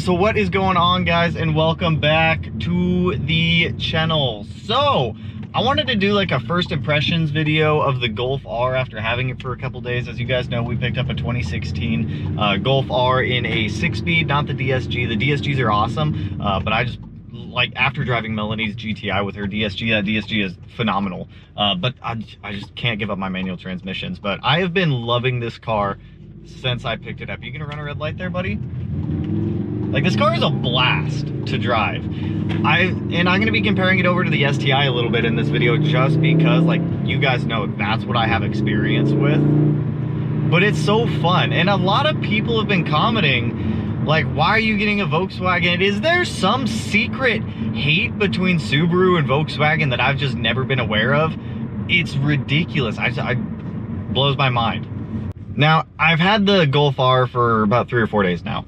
So what is going on, guys, and welcome back to the channel. So I wanted to do like a first impressions video of the Golf R after having it for a couple days. As you guys know, we picked up a 2016 Golf R in a 6-speed, not the DSG. The DSGs are awesome, but I just like, after driving Melanie's GTI with her DSG, that DSG is phenomenal. But I just can't give up my manual transmissions. But I have been loving this car since I picked it up. You gonna run a red light there, buddy? Like, this car is a blast to drive. I'm gonna be comparing it over to the STI a little bit in this video, just because, like, you guys know that's what I have experience with. But it's so fun, and a lot of people have been commenting, like, why are you getting a Volkswagen? Is there some secret hate between Subaru and Volkswagen that I've just never been aware of? It's ridiculous. I blows my mind. Now, I've had the Golf R for about 3 or 4 days now.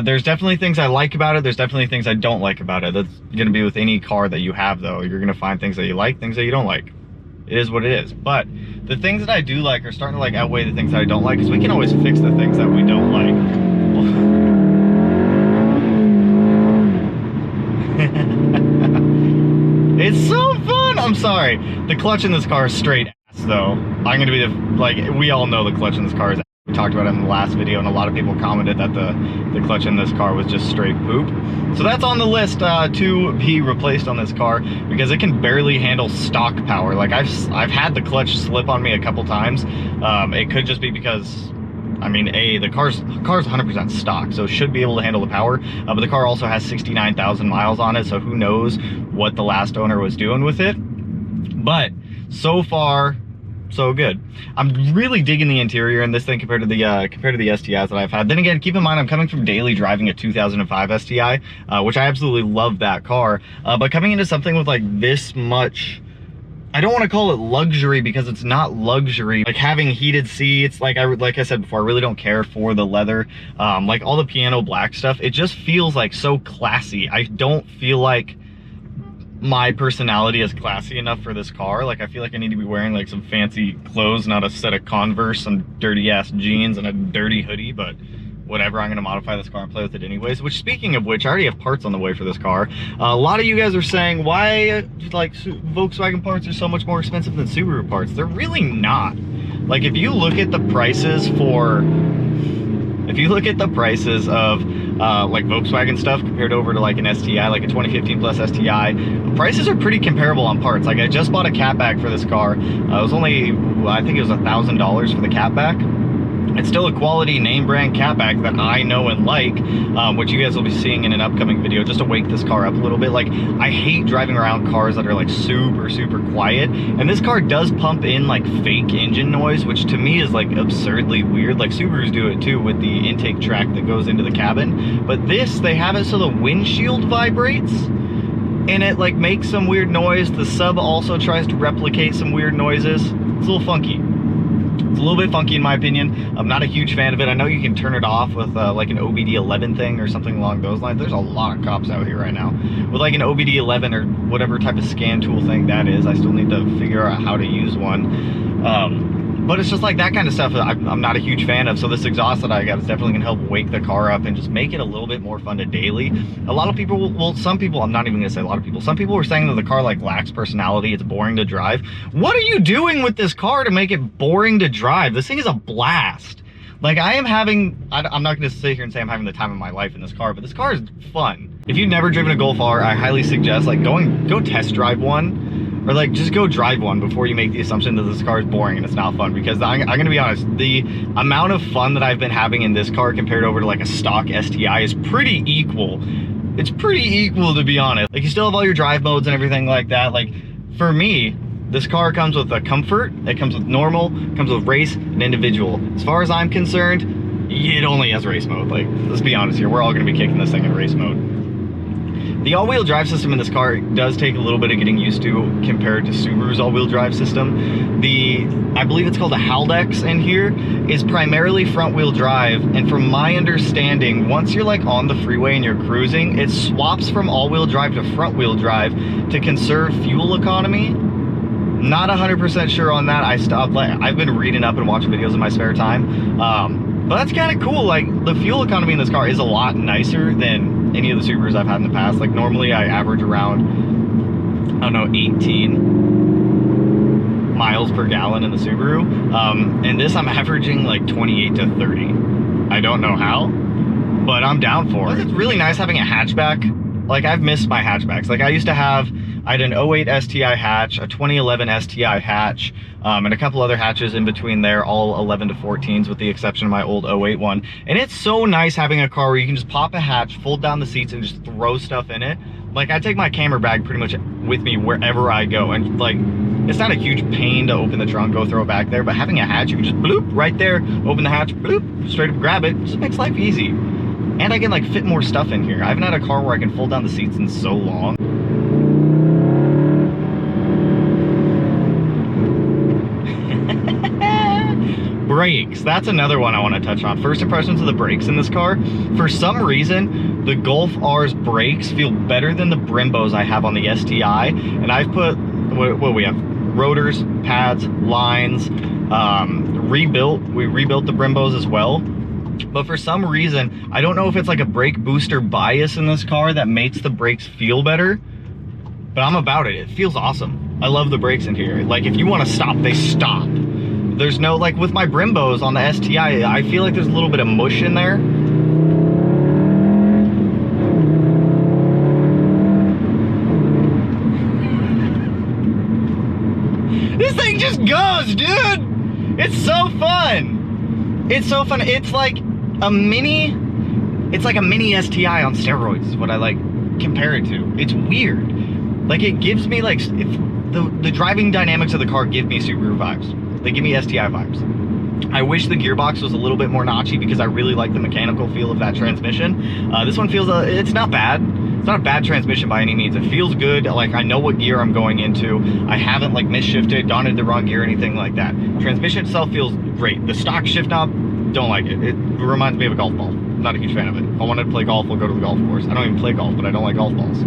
There's definitely things I like about it. There's definitely things I don't like about it. That's gonna be with any car that you have, though. You're gonna find things that you like, things that you don't like. It is what it is. But the things that I do like are starting to like outweigh the things that I don't like, because we can always fix the things that we don't like. It's so fun! I'm sorry. The clutch in this car is straight ass, though. I'm gonna be the, like, we all know the clutch in this car is ass. We talked about it in the last video, and a lot of people commented that the clutch in this car was just straight poop. So that's on the list to be replaced on this car, because it can barely handle stock power. Like, I've had the clutch slip on me a couple times. It could just be because, I mean, the car's 100% stock, so it should be able to handle the power. But the car also has 69,000 miles on it, so who knows what the last owner was doing with it. But so far, so good. I'm really digging the interior in this thing compared to the STIs that I've had. Then again, keep in mind, I'm coming from daily driving a 2005 STI, which I absolutely love that car. But coming into something with like this much, I don't want to call it luxury, because it's not luxury. Like, having heated seats, like I said before, I really don't care for the leather. Like, all the piano black stuff, it just feels like so classy. I don't feel like my personality is classy enough for this car. Like, I feel like I need to be wearing like some fancy clothes, not a set of Converse, some dirty ass jeans, and a dirty hoodie. But whatever, I'm gonna modify this car and play with it anyways. Which, speaking of which, I already have parts on the way for this car. A lot of you guys are saying, why, like, Volkswagen parts are so much more expensive than Subaru parts. They're really not. Like, if you look at the prices for, of like Volkswagen stuff compared over to like an STI, like a 2015 plus STI, prices are pretty comparable on parts. Like, I just bought a catback for this car. It was only, I think it was $1,000 for the catback. It's still a quality name brand catback that I know and like, which you guys will be seeing in an upcoming video, just to wake this car up a little bit. Like, I hate driving around cars that are like super, super quiet, and this car does pump in like fake engine noise, which to me is like absurdly weird. Like, Subarus do it too with the intake track that goes into the cabin, but this, they have it so the windshield vibrates, and it like makes some weird noise. The sub also tries to replicate some weird noises. It's a little funky. It's a little bit funky in my opinion. I'm not a huge fan of it. I know you can turn it off with like an OBD11 thing or something along those lines. There's a lot of cops out here right now with like an OBD11 or whatever type of scan tool thing that is. I still need to figure out how to use one. But it's just like that kind of stuff I'm not a huge fan of. So this exhaust that I got is definitely gonna help wake the car up and just make it a little bit more fun to daily. A lot of people, well, some people, I'm not even gonna say a lot of people, some people were saying that the car like lacks personality, it's boring to drive. What are you doing with this car to make it boring to drive? This thing is a blast. Like, I am having, I'm not gonna sit here and say I'm having the time of my life in this car, but this car is fun. If you've never driven a Golf R, I highly suggest like go test drive one. Or like, just go drive one before you make the assumption that this car is boring and it's not fun. Because I'm gonna be honest, the amount of fun that I've been having in this car compared over to like a stock STI is pretty equal. It's pretty equal, to be honest. Like, you still have all your drive modes and everything like that. Like, for me, this car comes with a comfort, it comes with normal, it comes with race and individual. As far as I'm concerned, it only has race mode. Like, let's be honest here, we're all gonna be kicking this thing in race mode. The all-wheel drive system in this car does take a little bit of getting used to compared to Subaru's all-wheel drive system. I believe it's called a Haldex in here, is primarily front-wheel drive, and from my understanding, once you're like on the freeway and you're cruising, it swaps from all-wheel drive to front-wheel drive to conserve fuel economy. Not 100% sure on that. I've been reading up and watching videos in my spare time. But that's kind of cool. Like, the fuel economy in this car is a lot nicer than any of the Subarus I've had in the past. Like, normally I average around, I don't know, 18 miles per gallon in the Subaru. And this I'm averaging like 28 to 30. I don't know how, but I'm down for it. It's really nice having a hatchback. Like, I've missed my hatchbacks. Like, I had an 08 STI hatch, a 2011 STI hatch, and a couple other hatches in between there, all 11 to 14s with the exception of my old 08 one. And it's so nice having a car where you can just pop a hatch, fold down the seats, and just throw stuff in it. Like, I take my camera bag pretty much with me wherever I go, and like, it's not a huge pain to open the trunk, go throw it back there, but having a hatch, you can just bloop right there, open the hatch, bloop, straight up grab it. Just makes life easy. And I can like fit more stuff in here. I haven't had a car where I can fold down the seats in so long. Brakes, that's another one I want to touch on. First impressions of the brakes in this car. For some reason, the Golf R's brakes feel better than the Brimbos I have on the STI. And I've put, what we have, rotors, pads, lines, we rebuilt the Brimbos as well. But for some reason, I don't know if it's like a brake booster bias in this car that makes the brakes feel better, but I'm about it. It feels awesome. I love the brakes in here. Like, if you want to stop, they stop. There's no, like with my Brimbos on the STI, I feel like there's a little bit of mush in there. This thing just goes, dude! It's so fun! It's so fun. It's like a mini STI on steroids is what I like compare it to. It's weird. Like, it gives me like, the driving dynamics of the car give me Subaru vibes. They give me STI vibes. I wish the gearbox was a little bit more notchy because I really like the mechanical feel of that transmission. This one feels, it's not bad. It's not a bad transmission by any means. It feels good. Like, I know what gear I'm going into. I haven't like misshifted, gone into the wrong gear or anything like that. Transmission itself feels great. The stock shift knob, don't like it. It reminds me of a golf ball. Not a huge fan of it. If I wanted to play golf, we'll go to the golf course. I don't even play golf, but I don't like golf balls.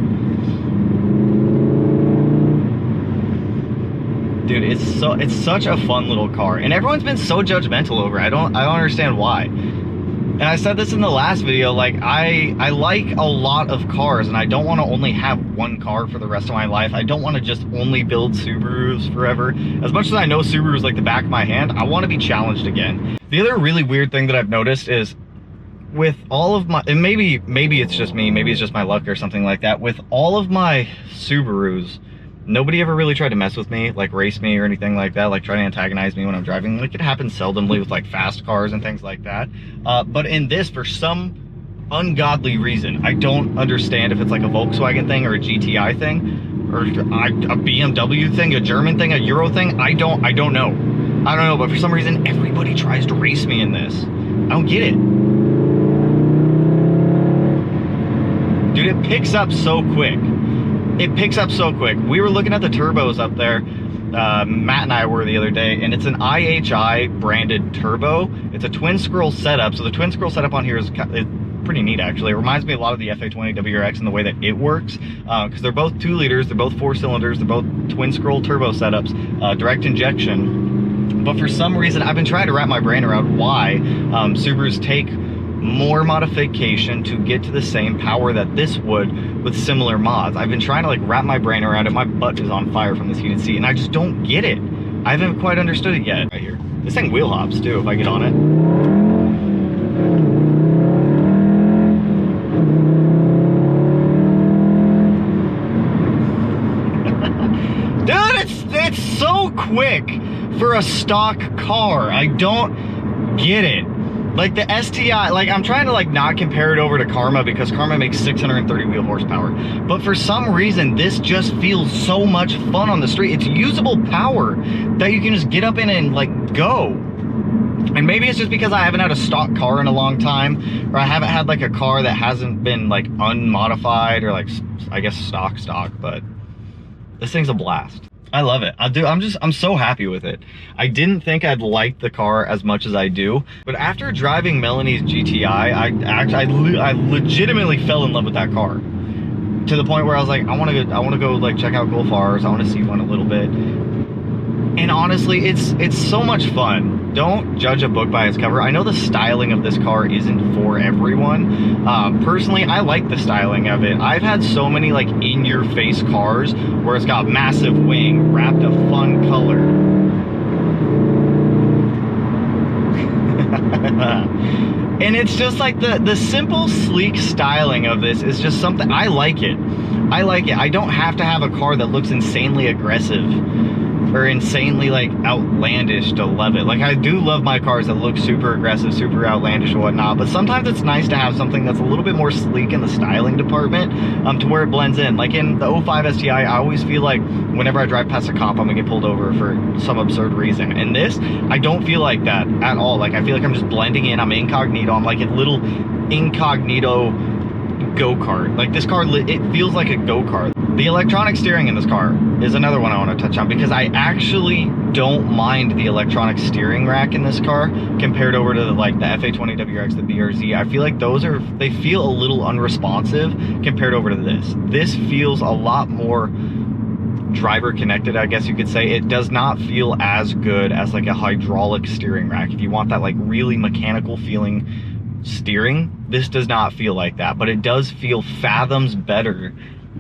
Dude, it's such a fun little car, and everyone's been so judgmental over it. I don't understand why. And I said this in the last video, like, I like a lot of cars, and I don't want to only have one car for the rest of my life. I don't want to just only build Subarus forever. As much as I know Subaru's like the back of my hand, I want to be challenged again. The other really weird thing that I've noticed is with all of my, and maybe it's just me, maybe it's just my luck or something like that, with all of my Subarus, nobody ever really tried to mess with me, like race me or anything like that, like try to antagonize me when I'm driving. Like, it happens seldomly with like fast cars and things like that. But in this, for some ungodly reason, I don't understand if it's like a Volkswagen thing or a GTI thing, or a BMW thing, a German thing, a Euro thing. I don't know. But for some reason, everybody tries to race me in this. I don't get it. Dude, it picks up so quick. It picks up so quick. We were looking at the turbos up there. Matt and I were the other day, and it's an IHI branded turbo. It's a twin scroll setup. So the twin scroll setup on here is pretty neat, actually. It reminds me a lot of the FA20 WRX in the way that it works, because they're both 2 liters, they're both 4 cylinders, they're both twin scroll turbo setups, direct injection. But for some reason, I've been trying to wrap my brain around why Subarus take more modification to get to the same power that this would with similar mods. I've been trying to like wrap my brain around it. My butt is on fire from this heated seat, and I just don't get it. I haven't quite understood it yet. Right here, this thing wheel hops too if I get on it. Dude, it's so quick for a stock car. I don't get it. Like the STI, like I'm trying to like not compare it over to Karma because Karma makes 630 wheel horsepower. But for some reason, this just feels so much fun on the street. It's usable power that you can just get up in and like go. And maybe it's just because I haven't had a stock car in a long time, or I haven't had like a car that hasn't been like unmodified or like, I guess stock, but this thing's a blast. I love it. I'm so happy with it. I didn't think I'd like the car as much as I do, but after driving Melanie's GTI, I legitimately fell in love with that car. To the point where I was like, I want to go like check out Golf Rs. I want to see one a little bit. And honestly, it's so much fun. Don't judge a book by its cover. I know the styling of this car isn't for everyone. Personally, I like the styling of it. I've had so many like in-your-face cars where it's got massive wing, wrapped a fun color. And it's just like the simple, sleek styling of this is just something, I like it. I like it. I don't have to have a car that looks insanely aggressive or insanely like outlandish to love it. Like, I do love my cars that look super aggressive, super outlandish and whatnot, but sometimes it's nice to have something that's a little bit more sleek in the styling department, to where it blends in. Like in the 05 STI, I always feel like whenever I drive past a cop, I'm gonna get pulled over for some absurd reason. In this, I don't feel like that at all. Like, I feel like I'm just blending in, I'm incognito, I'm like a little incognito go-kart. Like, this car, it feels like a go-kart. The electronic steering in this car is another one I want to touch on, because I actually don't mind the electronic steering rack in this car compared over to like the FA20WX, the BRZ. I feel like they feel a little unresponsive compared over to this. This feels a lot more driver connected, I guess you could say. It does not feel as good as like a hydraulic steering rack. If you want that like really mechanical feeling steering, this does not feel like that, but it does feel fathoms better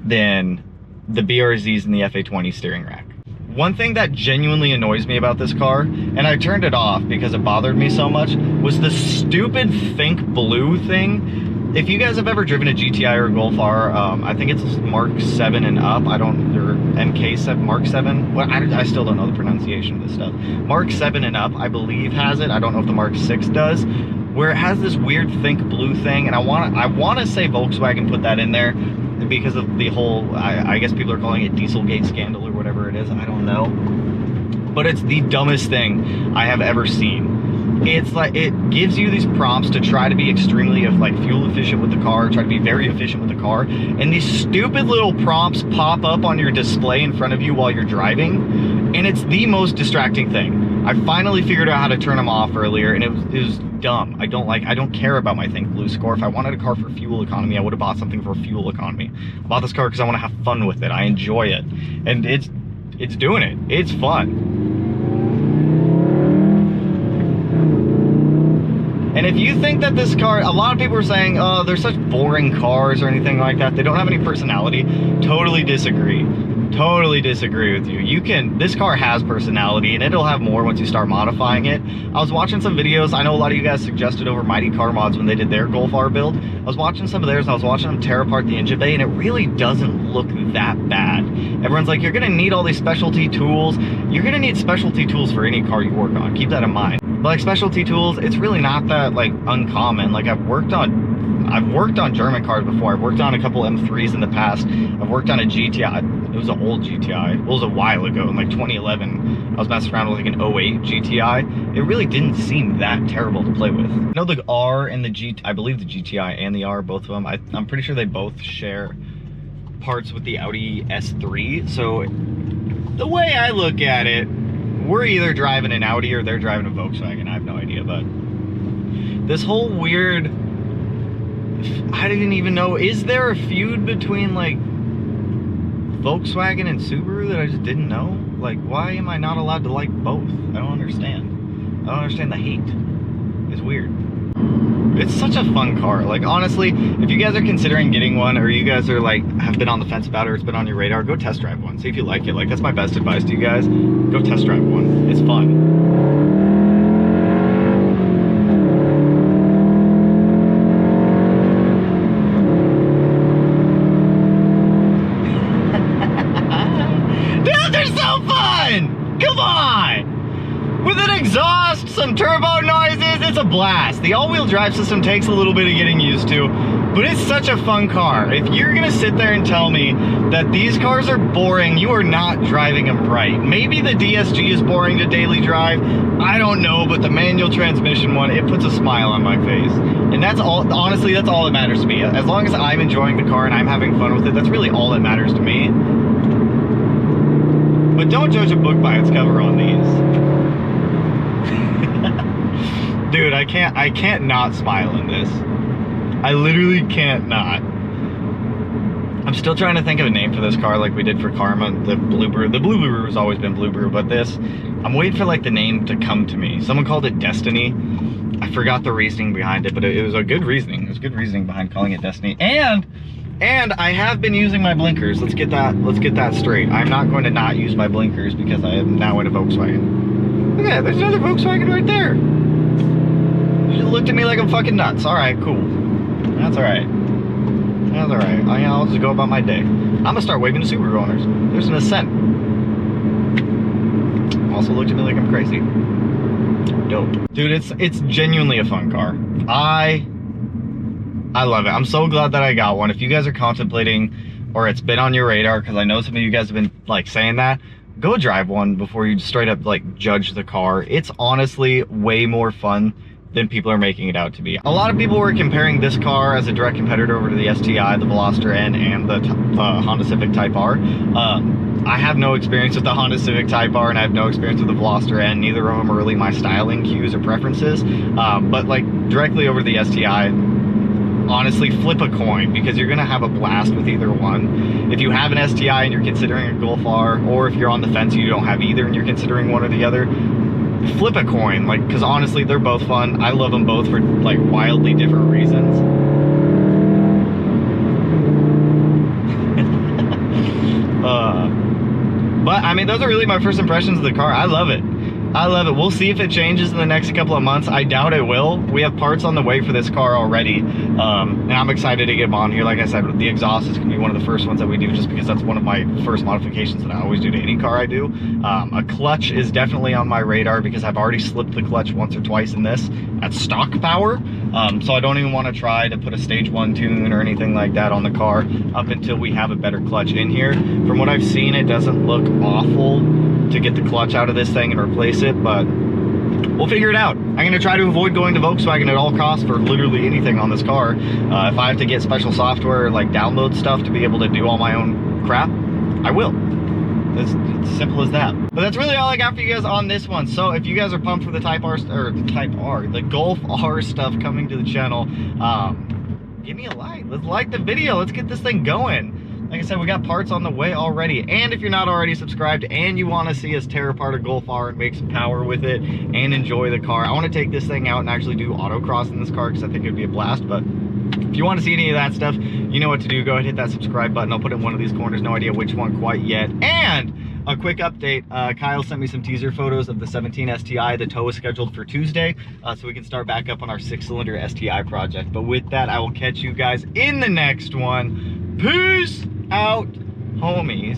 than the BRZs and the FA20 steering rack. One thing that genuinely annoys me about this car, and I turned it off because it bothered me so much, was the stupid Think Blue thing. If you guys have ever driven a GTI or a Golf R, I think it's Mark 7 and up, or MK7, Mark 7, well, I still don't know the pronunciation of this stuff. Mark 7 and up, I believe, has it. I don't know if the Mark 6 does, where it has this weird Think Blue thing, and I want to say Volkswagen put that in there because of the whole, I guess people are calling it Dieselgate scandal or whatever it is, I don't know. But it's the dumbest thing I have ever seen. It's like, it gives you these prompts to try to be extremely like fuel efficient with the car, try to be very efficient with the car, and these stupid little prompts pop up on your display in front of you while you're driving, and it's the most distracting thing. I finally figured out how to turn them off earlier, and it was dumb. I don't care about my Think Blue score. If I wanted a car for fuel economy, I would have bought something for fuel economy. I bought this car because I want to have fun with it. I enjoy it, and it's doing it. It's fun. And if you think that this car, a lot of people are saying, oh, they're such boring cars or anything like that, they don't have any personality. Totally disagree. Totally disagree with you. This car has personality, and it'll have more once you start modifying it. I was watching some videos. I know a lot of you guys suggested over Mighty Car Mods when they did their Golf R build. I was watching some of theirs, and I was watching them tear apart the engine bay, and it really doesn't look that bad. Everyone's like, you're gonna need all these specialty tools. You're gonna need specialty tools for any car you work on. Keep that in mind. But like specialty tools, it's really not that like uncommon. Like, I've worked on German cars before. I've worked on a couple M3s in the past. I've worked on a GTI. It was an old GTI. It was a while ago, in like 2011. I was messing around with like an 08 GTI. It really didn't seem that terrible to play with. I know the R and the I believe the GTI and the R, both of them, I'm pretty sure they both share parts with the Audi S3. So the way I look at it, we're either driving an Audi or they're driving a Volkswagen. I have no idea, but this whole weird, I didn't even know, is there a feud between like Volkswagen and Subaru that I just didn't know? Like, why am I not allowed to like both? I don't understand. I don't understand the hate. It's weird. It's such a fun car. Like, honestly, if you guys are considering getting one, or you guys are like, have been on the fence about it, or it's been on your radar, go test drive one. See if you like it. Like, that's my best advice to you guys. Go test drive one. It's fun. Come on! With an exhaust, some turbo noises, it's a blast. The all-wheel drive system takes a little bit of getting used to, But it's such a fun car. If you're gonna sit there and tell me that these cars are boring, you are not driving them right. Maybe the DSG is boring to daily drive. I don't know, but the manual transmission one, it puts a smile on my face. And that's all, honestly, that's all that matters to me. As long as I'm enjoying the car and I'm having fun with it, that's really all that matters to me. But don't judge a book by its cover on these. Dude, I can't not smile in this. I literally can't not. I'm still trying to think of a name for this car like we did for Karma, the Blue Brew. The Blue Brew has always been Blue Brew, but this, I'm waiting for like the name to come to me. Someone called it Destiny. I forgot the reasoning behind it, but it was a good reasoning. There's good reasoning behind calling it Destiny. And I have been using my blinkers. Let's get that straight. I'm not going to not use my blinkers because I am now in a Volkswagen. Look at that, there's another Volkswagen right there. You just looked at me like I'm fucking nuts. All right, cool. That's all right. That's all right. I'll just go about my day. I'm gonna start waving to Subaru owners. There's an Ascent. Also looked at me like I'm crazy. Dope. Dude, it's genuinely a fun car. I love it. I'm so glad that I got one. If you guys are contemplating, or it's been on your radar, because I know some of you guys have been like saying that, go drive one before you straight up like judge the car. It's honestly way more fun than people are making it out to be. A lot of people were comparing this car as a direct competitor over to the STI, the Veloster N, and the Honda Civic Type R. I have no experience with the Honda Civic Type R, and I have no experience with the Veloster N. Neither of them are really my styling cues or preferences. But like directly over the STI, honestly, flip a coin, because you're gonna have a blast with either one. If you have an STI and you're considering a Golf R, or if you're on the fence and you don't have either and you're considering one or the other, flip a coin, like, because honestly they're both fun. I love them both for like wildly different reasons. But I mean, those are really my first impressions of the car. I love it. I love it. We'll see if it changes in the next couple of months. I doubt it will. We have parts on the way for this car already, and I'm excited to get them on here. Like I said, the exhaust is going to be one of the first ones that we do, just because that's one of my first modifications that I always do to any car I do. A clutch is definitely on my radar, because I've already slipped the clutch once or twice in this at stock power, so I don't even want to try to put a stage 1 tune or anything like that on the car up until we have a better clutch in here. From what I've seen, it doesn't look awful to get the clutch out of this thing and replace it, but we'll figure it out. I'm going to try to avoid going to Volkswagen at all costs for literally anything on this car. If I have to get special software, like download stuff to be able to do all my own crap, I will. It's simple as that. But that's really all I got for you guys on this one. So if you guys are pumped for the the Golf R stuff coming to the channel, give me a like. Let's like the video. Let's get this thing going. Like I said, we got parts on the way already. And if you're not already subscribed and you want to see us tear apart a Golf R and make some power with it and enjoy the car, I want to take this thing out and actually do autocross in this car, because I think it'd be a blast. But if you want to see any of that stuff, you know what to do. Go ahead and hit that subscribe button. I'll put it in one of these corners. No idea which one quite yet. And a quick update, Kyle sent me some teaser photos of the 17 STI. The tow is scheduled for Tuesday, so we can start back up on our 6-cylinder STI project. But with that, I will catch you guys in the next one. Peace out, homies.